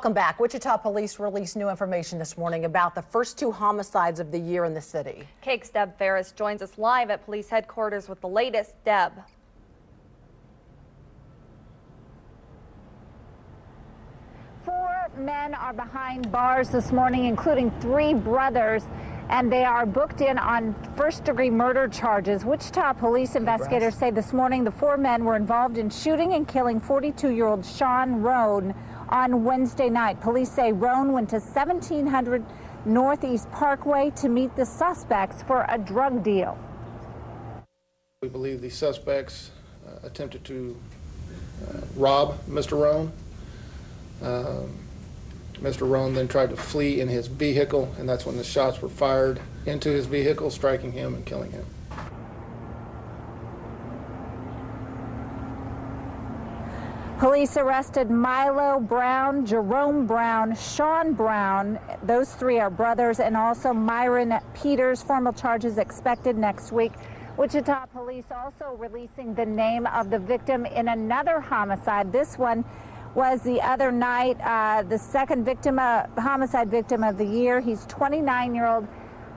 Welcome back. Wichita police released new information this morning about the first 2 homicides of the year in the city. KAKE's Deb Ferris joins us live at police headquarters with the latest. Deb. 4 men are behind bars this morning, including 3 brothers, and they are booked in on first-degree murder charges. Wichita police investigators say this morning the 4 men were involved in shooting and killing 42-year-old Sean Roan on Wednesday night. Police say Roan went to 1700 Northeast Parkway to meet the suspects for a drug deal. We believe the suspects attempted to rob Mr. Roan. Mr. Roan then tried to flee in his vehicle, and that's when the shots were fired into his vehicle, striking him and killing him. Police arrested Milo Brown, Jerome Brown, Sean Brown. Those 3 are brothers, and also Myron Peters. Formal charges expected next week. Wichita police also releasing the name of the victim in another homicide. This one was the other night, the second victim, homicide victim of the year. He's 29-year-old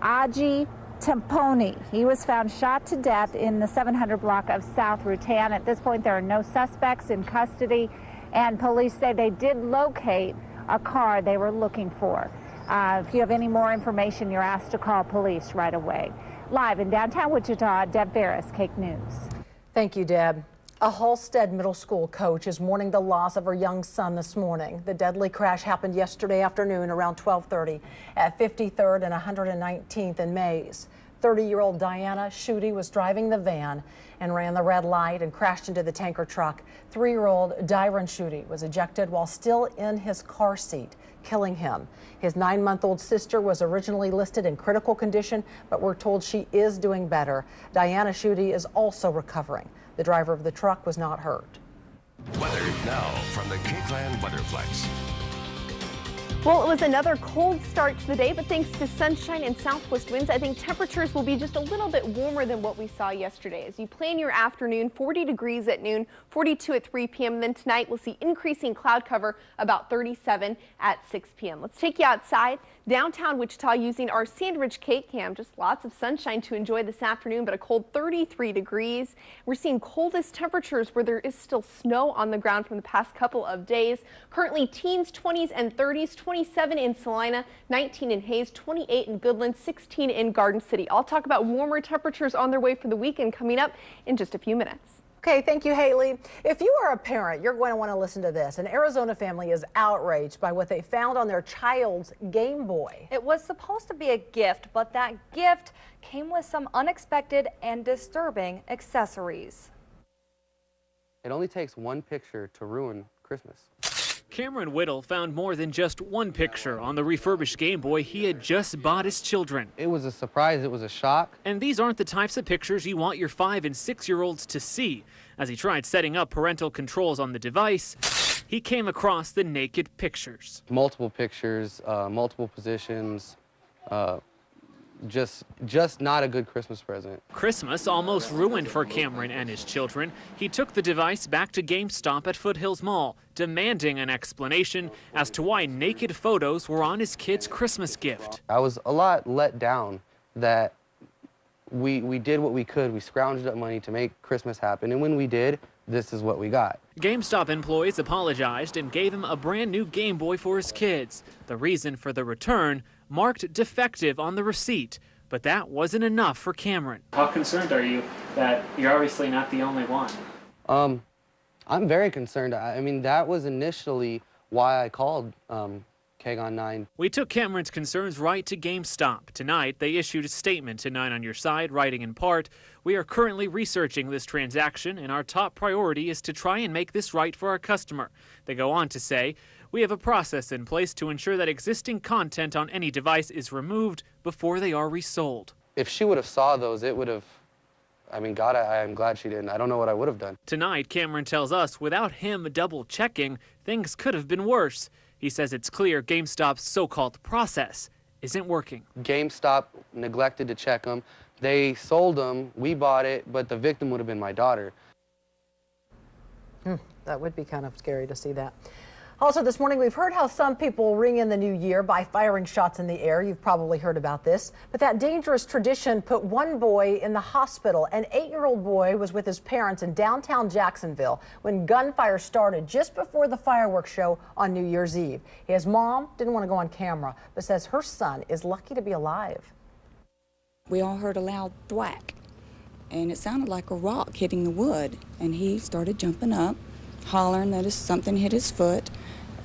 Aji Tamponi. He was found shot to death in the 700 block of South Rutan. At this point, there are no suspects in custody, and police say they did locate a car they were looking for. If you have any more information, you're asked to call police right away. Live in downtown Wichita, Deb Ferris, KAKE News. Thank you, Deb. A Halstead Middle School coach is mourning the loss of her young son this morning. The deadly crash happened yesterday afternoon around 12:30 at 53rd and 119th in Mays. 30-year-old Diana Schutte was driving the van and ran the red light and crashed into the tanker truck. 3-year-old Dyron Schutte was ejected while still in his car seat, killing him. His 9-month-old sister was originally listed in critical condition, but we're told she is doing better. Diana Schutte is also recovering. The driver of the truck was not hurt. Weather now from the Cakeland Weatherflex. Well, it was another cold start to the day, but thanks to sunshine and southwest winds, I think temperatures will be just a little bit warmer than what we saw yesterday. As you plan your afternoon, 40 degrees at noon, 42 at 3 p.m. Then tonight we'll see increasing cloud cover, about 37 at 6 p.m. Let's take you outside. Downtown Wichita using our Sandridge Cake Cam. Just lots of sunshine to enjoy this afternoon, but a cold 33 degrees. We're seeing coldest temperatures where there is still snow on the ground from the past couple of days. Currently teens, 20s, and 30s. 27 in Salina, 19 in Hayes, 28 in Goodland, 16 in Garden City. I'll talk about warmer temperatures on their way for the weekend coming up in just a few minutes. Okay, thank you, Haley. If you are a parent, you're going to want to listen to this. An Arizona family is outraged by what they found on their child's Game Boy. It was supposed to be a gift, but that gift came with some unexpected and disturbing accessories. It only takes one picture to ruin Christmas. Cameron Whittle found more than just one picture on the refurbished Game Boy he had just bought his children. It was a surprise, it was a shock. And these aren't the types of pictures you want your 5- and 6-year-olds to see. As he tried setting up parental controls on the device, he came across the naked pictures. Multiple pictures, multiple positions, just not a good Christmas present. Christmas almost ruined for Cameron and his children. He took the device back to GameStop at Foothills Mall, demanding an explanation as to why naked photos were on his kid's Christmas gift. I was a lot let down that we did what we could. We scrounged up money to make Christmas happen, and when we did, this is what we got. GameStop employees apologized and gave him a brand new Game Boy for his kids. The reason for the return, marked defective on the receipt, but that wasn't enough for Cameron. How concerned are you that you're obviously not the only one? I'm very concerned. I mean, that was initially why I called KAKE 9. We took Cameron's concerns right to GameStop. Tonight, they issued a statement to 9 on Your Side, writing in part, "We are currently researching this transaction, and our top priority is to try and make this right for our customer." They go on to say, "We have a process in place to ensure that existing content on any device is removed before they are resold." If she would have saw those, it would have, I mean, God, I'm glad she didn't. I don't know what I would have done. Tonight, Cameron tells us without him double-checking, things could have been worse. He says it's clear GameStop's so-called process isn't working. GameStop neglected to check them. They sold them, we bought it, but the victim would have been my daughter. That would be kind of scary to see that. Also this morning, we've heard how some people ring in the new year by firing shots in the air. You've probably heard about this. But that dangerous tradition put one boy in the hospital. An 8-year-old boy was with his parents in downtown Jacksonville when gunfire started just before the fireworks show on New Year's Eve. His mom didn't want to go on camera, but says her son is lucky to be alive. We all heard a loud thwack, and it sounded like a rock hitting the wood. And he started jumping up, hollering that something hit his foot.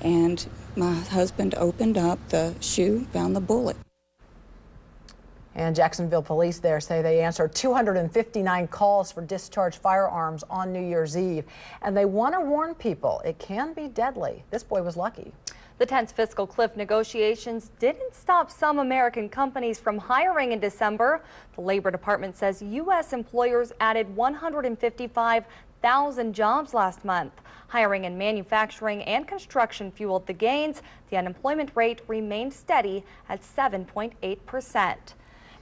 And my husband opened up the shoe, found the bullet. And Jacksonville police there say they answered 259 calls for discharged firearms on New Year's Eve. And they want to warn people it can be deadly. This boy was lucky. The tense fiscal cliff negotiations didn't stop some American companies from hiring in December. The Labor Department says U.S. employers added 155,000 jobs last month. Hiring in manufacturing and construction fueled the gains. The unemployment rate remained steady at 7.8%.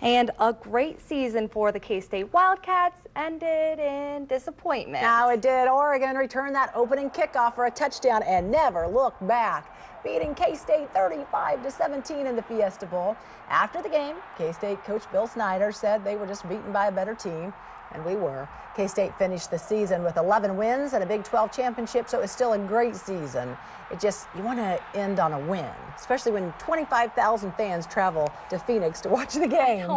And a great season for the K-State Wildcats ended in disappointment. Now it did. Oregon returned that opening kickoff for a touchdown and never looked back, beating K-State 35-17 in the Fiesta Bowl. After the game, K-State coach Bill Snyder said they were just beaten by a better team, and we were. K-State finished the season with 11 wins and a Big 12 championship, so it's still a great season. You want to end on a win, especially when 25,000 fans travel to Phoenix to watch the game.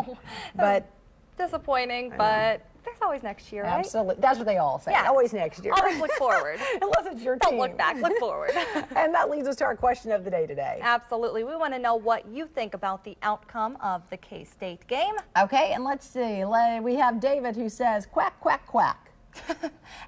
But disappointing, but there's always next year, right? Absolutely. That's what they all say. Yeah. Always next year. Always look forward. Unless it's your team. Don't look back, look forward. And that leads us to our question of the day today. Absolutely. We want to know what you think about the outcome of the K-State game. Okay, and let's see. We have David who says, quack, quack, quack.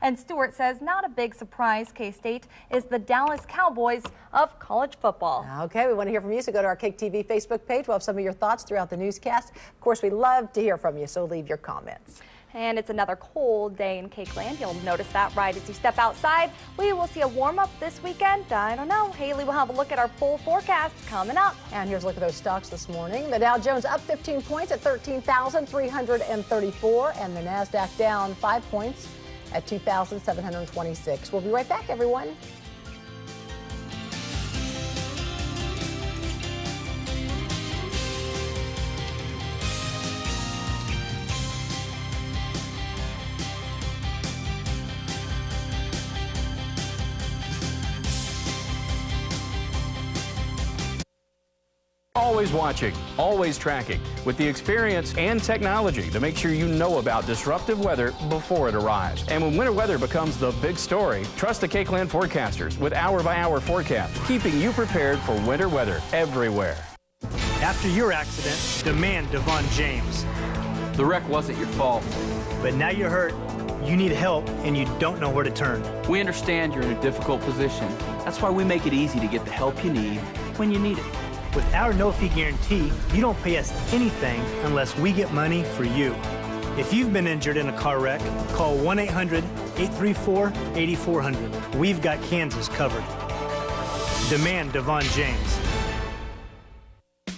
And Stuart says, not a big surprise. K-State is the Dallas Cowboys of college football. Okay, we want to hear from you, so go to our Cake TV Facebook page. We'll have some of your thoughts throughout the newscast. Of course, we love to hear from you, so leave your comments. And it's another cold day in Cakeland. You'll notice that right as you step outside. We will see a warm up this weekend. I don't know. Haley will have a look at our full forecast coming up. And here's a look at those stocks this morning. The Dow Jones up 15 points at 13,334, and the NASDAQ down 5 points at 2,726. We'll be right back, everyone. Always watching, always tracking, with the experience and technology to make sure you know about disruptive weather before it arrives. And when winter weather becomes the big story, trust the Cakeland forecasters with hour-by-hour forecasts, keeping you prepared for winter weather everywhere. After your accident, demand Devon James. The wreck wasn't your fault. But now you're hurt, you need help, and you don't know where to turn. We understand you're in a difficult position. That's why we make it easy to get the help you need when you need it. With our no-fee guarantee, you don't pay us anything unless we get money for you. If you've been injured in a car wreck, call 1-800-834-8400. We've got Kansas covered. Demand Devon James.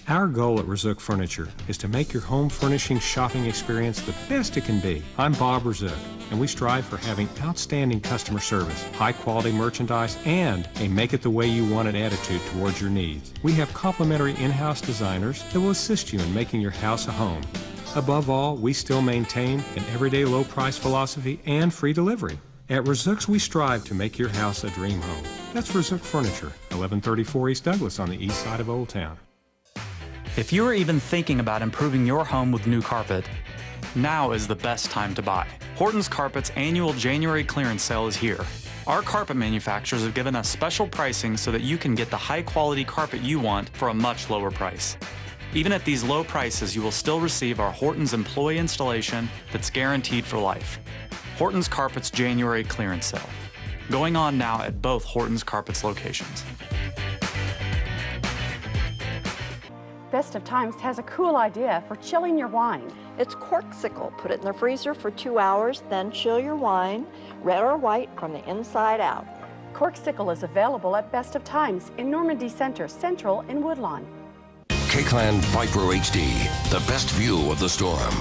Our goal at Razook Furniture is to make your home furnishing shopping experience the best it can be. I'm Bob Razook, and we strive for having outstanding customer service, high-quality merchandise, and a make-it-the-way-you-want-it attitude towards your needs. We have complimentary in-house designers that will assist you in making your house a home. Above all, we still maintain an everyday low-price philosophy and free delivery. At Razook's, we strive to make your house a dream home. That's Razook Furniture, 1134 East Douglas on the east side of Old Town. If you are even thinking about improving your home with new carpet, now is the best time to buy. Horton's Carpet's annual January clearance sale is here. Our carpet manufacturers have given us special pricing so that you can get the high-quality carpet you want for a much lower price. Even at these low prices, you will still receive our Horton's employee installation that's guaranteed for life. Horton's Carpet's January clearance sale. Going on now at both Horton's Carpets locations. Best of Times has a cool idea for chilling your wine. It's Corksicle. Put it in the freezer for 2 hours, then chill your wine, red or white, from the inside out. Corksicle is available at Best of Times in Normandy Center, Central, and Woodlawn. Cakeland Vipro HD, the best view of the storm.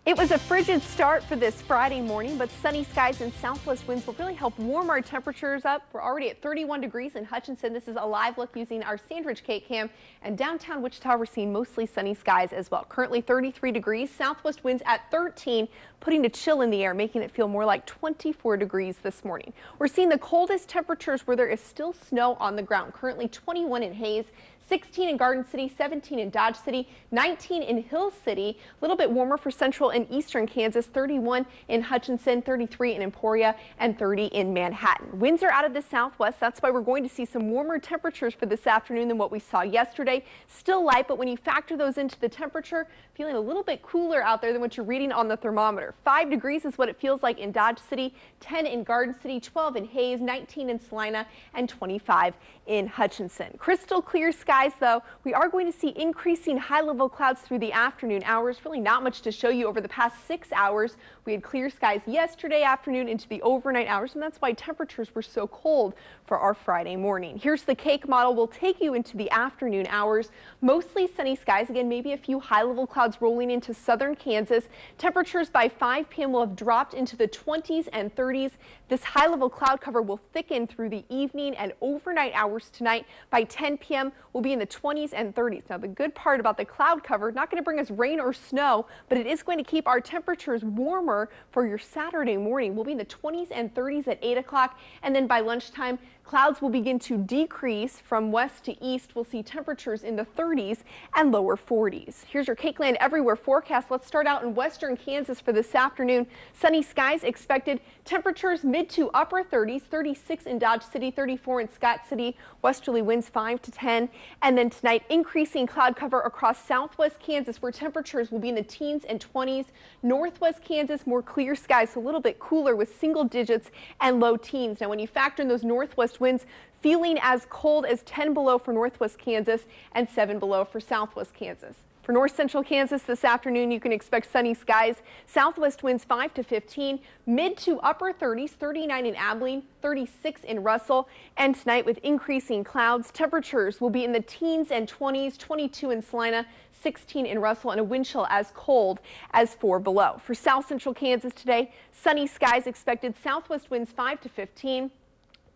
It was a frigid start for this Friday morning, but sunny skies and southwest winds will really help warm our temperatures up. We're already at 31 degrees in Hutchinson. This is a live look using our Sandridge Cake Cam. And downtown Wichita, we're seeing mostly sunny skies as well. Currently 33 degrees, southwest winds at 13, putting a chill in the air, making it feel more like 24 degrees this morning. We're seeing the coldest temperatures where there is still snow on the ground. Currently 21 in Hays, 16 in Garden City, 17 in Dodge City, 19 in Hill City, a little bit warmer for central and eastern Kansas, 31 in Hutchinson, 33 in Emporia, and 30 in Manhattan. Winds are out of the southwest. That's why we're going to see some warmer temperatures for this afternoon than what we saw yesterday. Still light, but when you factor those into the temperature, feeling a little bit cooler out there than what you're reading on the thermometer. 5 degrees is what it feels like in Dodge City, 10 in Garden City, 12 in Hays, 19 in Salina, and 25 in Hutchinson. Crystal clear skies, though. We are going to see increasing high-level clouds through the afternoon hours. Really not much to show you over the past 6 hours. We had clear skies yesterday afternoon into the overnight hours, and that's why temperatures were so cold for our Friday morning. Here's the cake model. We'll take you into the afternoon hours. Mostly sunny skies. Again, maybe a few high-level clouds rolling into southern Kansas. Temperatures by 5 p.m. will have dropped into the 20s and 30s. This high-level cloud cover will thicken through the evening and overnight hours tonight. By 10 p.m., we'll be in the 20s and 30s. Now, the good part about the cloud cover, not going to bring us rain or snow, but it is going to keep our temperatures warmer for your Saturday morning. We'll be in the 20s and 30s at 8 o'clock, and then by lunchtime, clouds will begin to decrease from west to east. We'll see temperatures in the 30s and lower 40s. Here's your Cakeland Everywhere forecast. Let's start out in western Kansas for this afternoon. Sunny skies expected. Temperatures mid to upper 30s, 36 in Dodge City, 34 in Scott City. Westerly winds 5 to 10. And then tonight, increasing cloud cover across southwest Kansas where temperatures will be in the teens and 20s. Northwest Kansas, more clear skies, so a little bit cooler with single digits and low teens. Now, when you factor in those northwest winds, feeling as cold as 10 below for northwest Kansas and 7 below for southwest Kansas. For north central Kansas this afternoon, you can expect sunny skies, southwest winds 5 to 15, mid to upper 30s, 39 in Abilene, 36 in Russell, and tonight with increasing clouds, temperatures will be in the teens and 20s, 22 in Salina, 16 in Russell, and a wind chill as cold as 4 below. For south central Kansas today, sunny skies expected, southwest winds 5 to 15.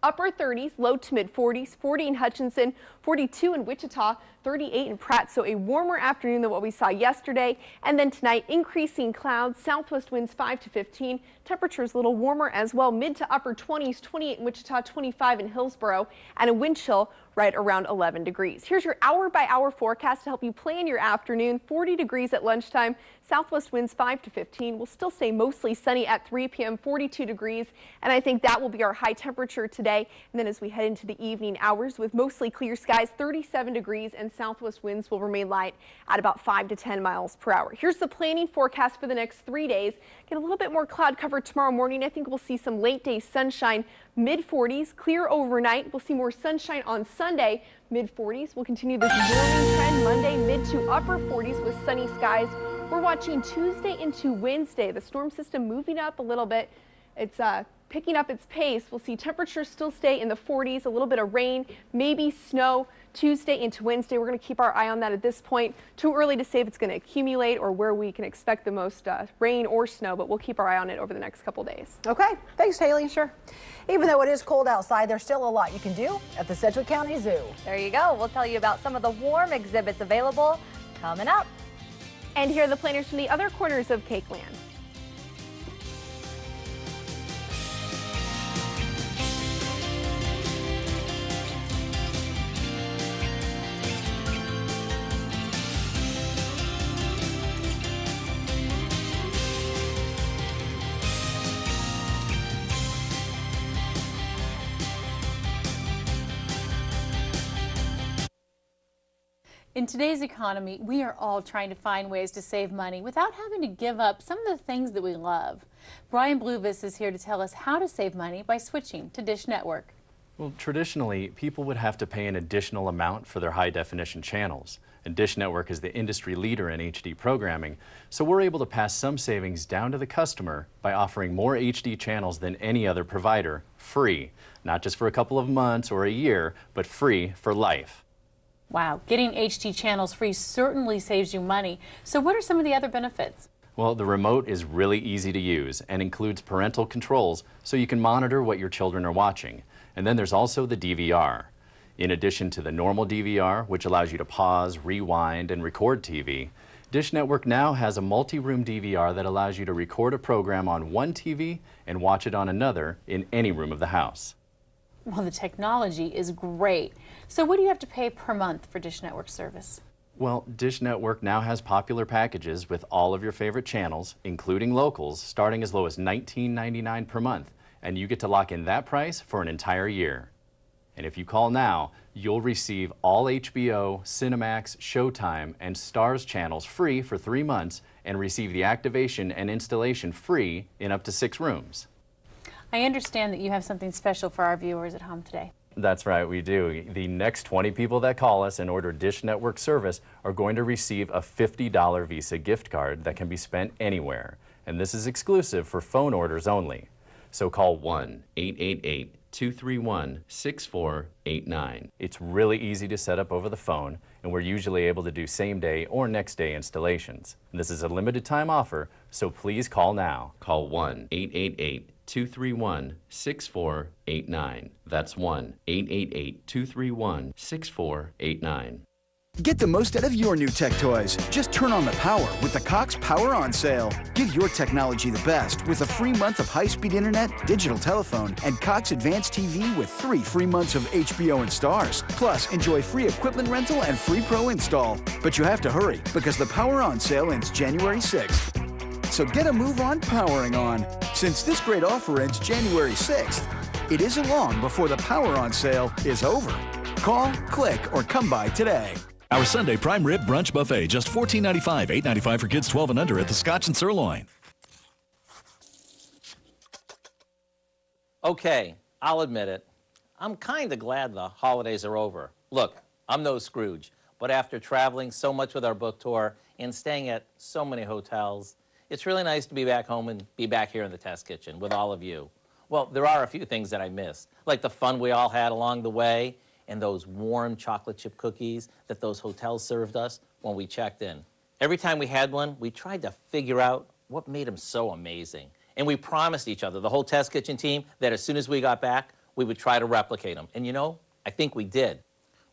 Upper 30s, low to mid 40s, 40 in Hutchinson, 42 in Wichita, 38 in Pratt. So a warmer afternoon than what we saw yesterday. And then tonight, increasing clouds, southwest winds 5 to 15. Temperatures a little warmer as well, mid to upper 20s, 28 in Wichita, 25 in Hillsboro, and a wind chill right around 11 degrees. Here's your hour-by-hour forecast to help you plan your afternoon. 40 degrees at lunchtime, southwest winds 5 to 15. We'll still stay mostly sunny at 3 p.m., 42 degrees, and I think that will be our high temperature today. And then as we head into the evening hours with mostly clear skies, 37 degrees, and southwest winds will remain light at about 5 to 10 miles per hour. Here's the planning forecast for the next 3 days. Get a little bit more cloud cover tomorrow morning. I think we'll see some late day sunshine, mid 40s, clear overnight. We'll see more sunshine on Sunday, mid 40s. We'll continue this warming trend Monday, mid to upper 40s with sunny skies. We're watching Tuesday into Wednesday. The storm system moving up a little bit. It's picking up its pace. We'll see temperatures still stay in the 40s, a little bit of rain, maybe snow Tuesday into Wednesday. We're going to keep our eye on that at this point. Too early to say if it's going to accumulate or where we can expect the most rain or snow, but we'll keep our eye on it over the next couple days. Okay, thanks, Haley. Sure. Even though it is cold outside, there's still a lot you can do at the Sedgwick County Zoo. There you go. We'll tell you about some of the warm exhibits available coming up. And here are the planners from the other corners of Cakeland. In today's economy, we are all trying to find ways to save money without having to give up some of the things that we love. Brian Bluvis is here to tell us how to save money by switching to Dish Network. Well, traditionally, people would have to pay an additional amount for their high-definition channels. And Dish Network is the industry leader in HD programming, so we're able to pass some savings down to the customer by offering more HD channels than any other provider, free. Not just for a couple of months or a year, but free for life. Wow, getting HD channels free certainly saves you money. So what are some of the other benefits? Well, the remote is really easy to use and includes parental controls so you can monitor what your children are watching. And then there's also the DVR. In addition to the normal DVR, which allows you to pause, rewind, and record TV, Dish Network now has a multi-room DVR that allows you to record a program on one TV and watch it on another in any room of the house. Well, the technology is great. So what do you have to pay per month for Dish Network service? Well, Dish Network now has popular packages with all of your favorite channels, including locals, starting as low as $19.99 per month, and you get to lock in that price for an entire year. And if you call now, you'll receive all HBO, Cinemax, Showtime, and Starz channels free for 3 months and receive the activation and installation free in up to 6 rooms. I understand that you have something special for our viewers at home today. That's right, we do. The next 20 people that call us and order Dish Network service are going to receive a $50 Visa gift card that can be spent anywhere. And this is exclusive for phone orders only. So call 1-888-231-6489. It's really easy to set up over the phone, and we're usually able to do same-day or next-day installations. This is a limited time offer, so please call now. Call 1-888-231-6489. That's 1-888-231-6489. Get the most out of your new tech toys. Just turn on the power with the Cox Power On sale. Give your technology the best with a free month of high-speed internet, digital telephone, and Cox Advanced TV with 3 free months of HBO and Starz. Plus, enjoy free equipment rental and free pro install. But you have to hurry because the Power On sale ends January 6th. So get a move on powering on. Since this great offer ends January 6th, it isn't long before the Power On sale is over. Call, click, or come by today. Our Sunday prime rib brunch buffet, just $14.95, $8.95 for kids 12 and under at the Scotch and Sirloin. Okay, I'll admit it. I'm kind of glad the holidays are over. Look, I'm no Scrooge, but after traveling so much with our book tour and staying at so many hotels, it's really nice to be back home and be back here in the test kitchen with all of you. Well, there are a few things that I missed, like the fun we all had along the way and those warm chocolate chip cookies that those hotels served us when we checked in. Every time we had one, we tried to figure out what made them so amazing. And we promised each other, the whole test kitchen team, that as soon as we got back, we would try to replicate them. And you know, I think we did.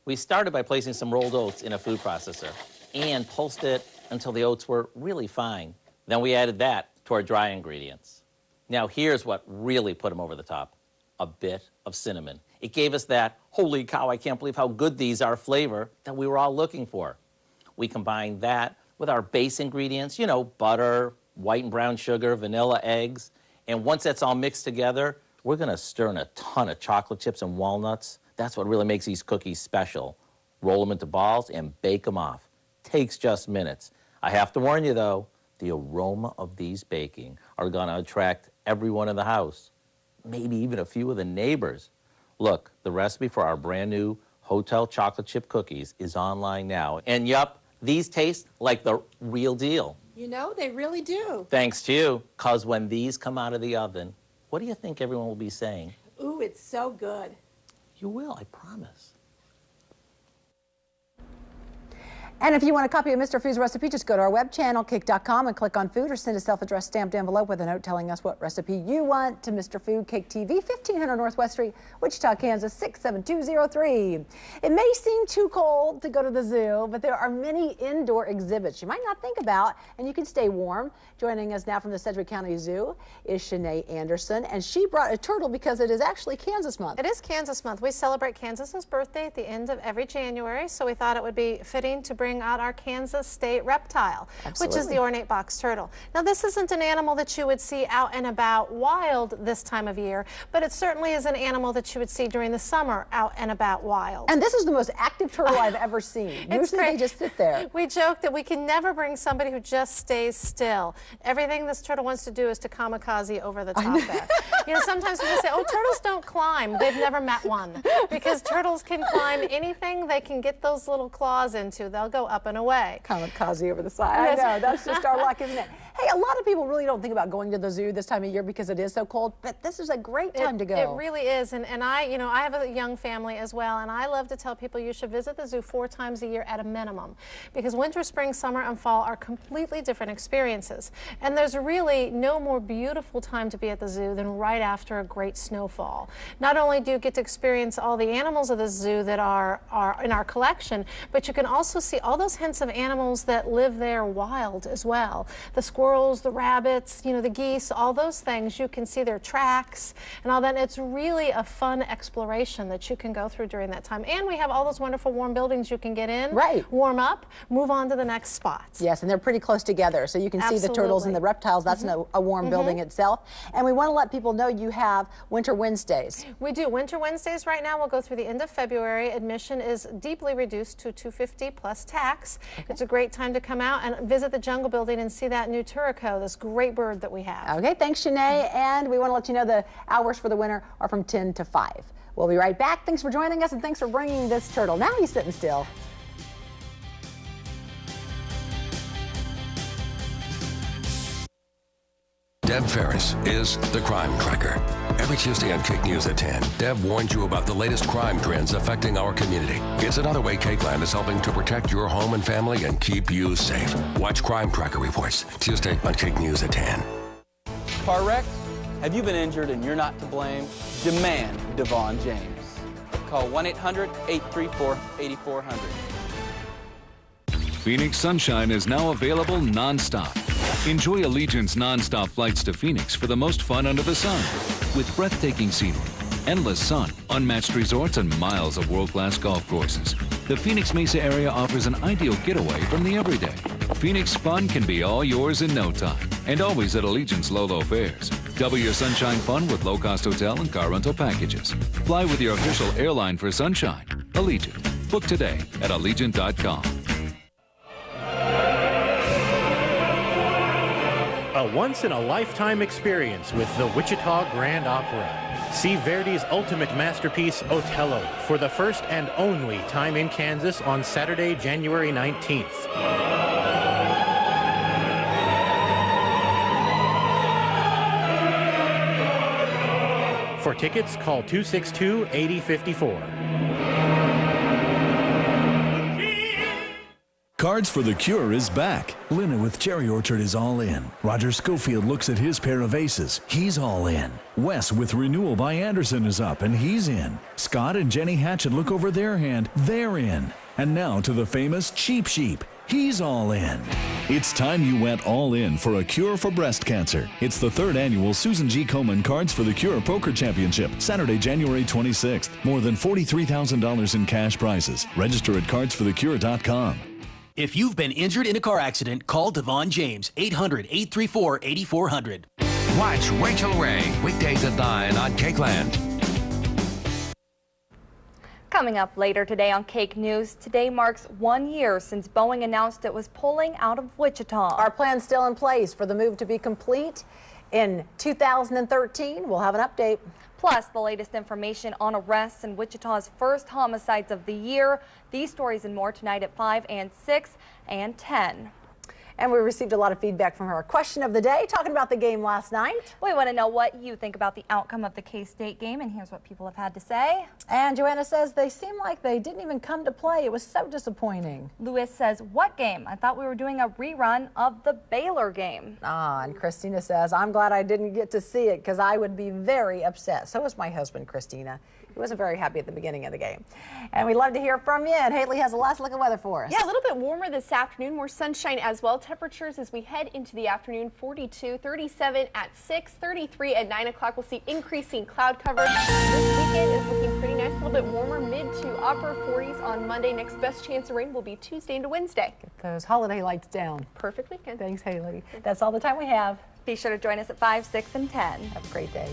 We started by placing some rolled oats in a food processor and pulsed it until the oats were really fine. Then we added that to our dry ingredients. Now here's what really put them over the top. A bit of cinnamon. It gave us that, holy cow, I can't believe how good these are flavor that we were all looking for. We combined that with our base ingredients, you know, butter, white and brown sugar, vanilla, eggs. And once that's all mixed together, we're gonna stir in a ton of chocolate chips and walnuts. That's what really makes these cookies special. Roll them into balls and bake them off. Takes just minutes. I have to warn you though, the aroma of these baking are gonna attract everyone in the house. Maybe even a few of the neighbors. Look, the recipe for our brand new hotel chocolate chip cookies is online now. And yup, these taste like the real deal. You know, they really do. Thanks to you, because when these come out of the oven, what do you think everyone will be saying? Ooh, it's so good. You will, I promise. And if you want a copy of Mr. Food's recipe, just go to our web channel, kick.com, and click on food, or send a self-addressed stamped envelope with a note telling us what recipe you want to Mr. Food, Cake TV, 1500 Northwest Street, Wichita, Kansas, 67203. It may seem too cold to go to the zoo, but there are many indoor exhibits you might not think about, and you can stay warm. Joining us now from the Sedgwick County Zoo is Shanae Anderson, and she brought a turtle because it is actually Kansas month. It is Kansas month. We celebrate Kansas's birthday at the end of every January, so we thought it would be fitting to bring out our Kansas state reptile, which is the ornate box turtle. Now, this isn't an animal that you would see out and about wild this time of year, but it certainly is an animal that you would see during the summer out and about wild. And this is the most active turtle I've ever seen. Usually they just sit there. We joke that we can never bring somebody who just stays still. Everything this turtle wants to do is to kamikaze over the top there. You know, sometimes people say, oh, turtles don't climb. They've never met one. Because turtles can climb anything they can get those little claws into. They'll go up and away. Kamikaze over the side. I know, that's just our luck, isn't it? Hey, a lot of people really don't think about going to the zoo this time of year because it is so cold, but this is a great time to go. It really is, and I have a young family as well, and I love to tell people you should visit the zoo 4 times a year at a minimum, because winter, spring, summer, and fall are completely different experiences, and there's really no more beautiful time to be at the zoo than right after a great snowfall. Not only do you get to experience all the animals of the zoo that are in our collection, but you can also see all those hints of animals that live there wild as well. The squirrels, the rabbits, you know, the geese, all those things. You can see their tracks and all that. It's really a fun exploration that you can go through during that time. And we have all those wonderful warm buildings you can get in, warm up, move on to the next spots. Yes, and they're pretty close together, so you can see the turtles and the reptiles. That's a warm building itself. And we want to let people know you have Winter Wednesdays. We do. Winter Wednesdays right now will go through the end of February. Admission is deeply reduced to $250 plus tax. It's a great time to come out and visit the Jungle Building and see that new Turaco, this great bird that we have. Okay, thanks, Shanae. And we want to let you know the hours for the winter are from 10 to 5. We'll be right back. Thanks for joining us, and thanks for bringing this turtle. Now he's sitting still. Deb Ferris is the Crime Tracker. Every Tuesday on Cake News at 10, Deb warns you about the latest crime trends affecting our community. It's another way Cakeland is helping to protect your home and family and keep you safe. Watch Crime Tracker reports Tuesday on Cake News at 10. Car wreck? Have you been injured and you're not to blame? Demand Devon James. Call 1-800-834-8400. Phoenix Sunshine is now available nonstop. Enjoy Allegiant's nonstop flights to Phoenix for the most fun under the sun. With breathtaking scenery, endless sun, unmatched resorts, and miles of world-class golf courses, the Phoenix Mesa area offers an ideal getaway from the everyday. Phoenix fun can be all yours in no time, and always at Allegiant's low fares. Double your sunshine fun with low-cost hotel and car rental packages. Fly with your official airline for sunshine, Allegiant. Book today at Allegiant.com. A once-in-a-lifetime experience with the Wichita Grand Opera. See Verdi's ultimate masterpiece, Otello, for the first and only time in Kansas on Saturday, January 19th. For tickets, call 262-8054. Cards for the Cure is back. Lena with Cherry Orchard is all in. Roger Schofield looks at his pair of aces. He's all in. Wes with Renewal by Anderson is up, and he's in. Scott and Jenny Hatchett look over their hand. They're in. And now to the famous Cheap Sheep. He's all in. It's time you went all in for a cure for breast cancer. It's the 3rd annual Susan G. Komen Cards for the Cure Poker Championship, Saturday, January 26th. More than $43,000 in cash prizes. Register at cardsforthecure.com. If you've been injured in a car accident, call Devon James, 800-834-8400. Watch Rachel Ray, weekdays at 9 on Cakeland. Coming up later today on Cake News, today marks 1 year since Boeing announced it was pulling out of Wichita. Our plan's still in place for the move to be complete in 2013. We'll have an update. Plus, the latest information on arrests and Wichita's first homicides of the year. These stories and more tonight at 5 and 6 and 10. And we received a lot of feedback from our question of the day, talking about the game last night. We want to know what you think about the outcome of the K-State game, and here's what people have had to say. And Joanna says they seem like they didn't even come to play. It was so disappointing. Lewis says, what game? I thought we were doing a rerun of the Baylor game. And Christina says, I'm glad I didn't get to see it because I would be very upset. So was my husband, Christina. He wasn't very happy at the beginning of the game. And we'd love to hear from you. And Haley has the last look at weather for us. Yeah, a little bit warmer this afternoon, more sunshine as well. Temperatures as we head into the afternoon, 42, 37 at 6, 33 at 9 o'clock. We'll see increasing cloud cover. This weekend is looking pretty nice, a little bit warmer, mid to upper 40s on Monday. Next best chance of rain will be Tuesday into Wednesday. Get those holiday lights down. Perfect weekend. Thanks, Haley. That's all the time we have. Be sure to join us at 5, 6, and 10. Have a great day.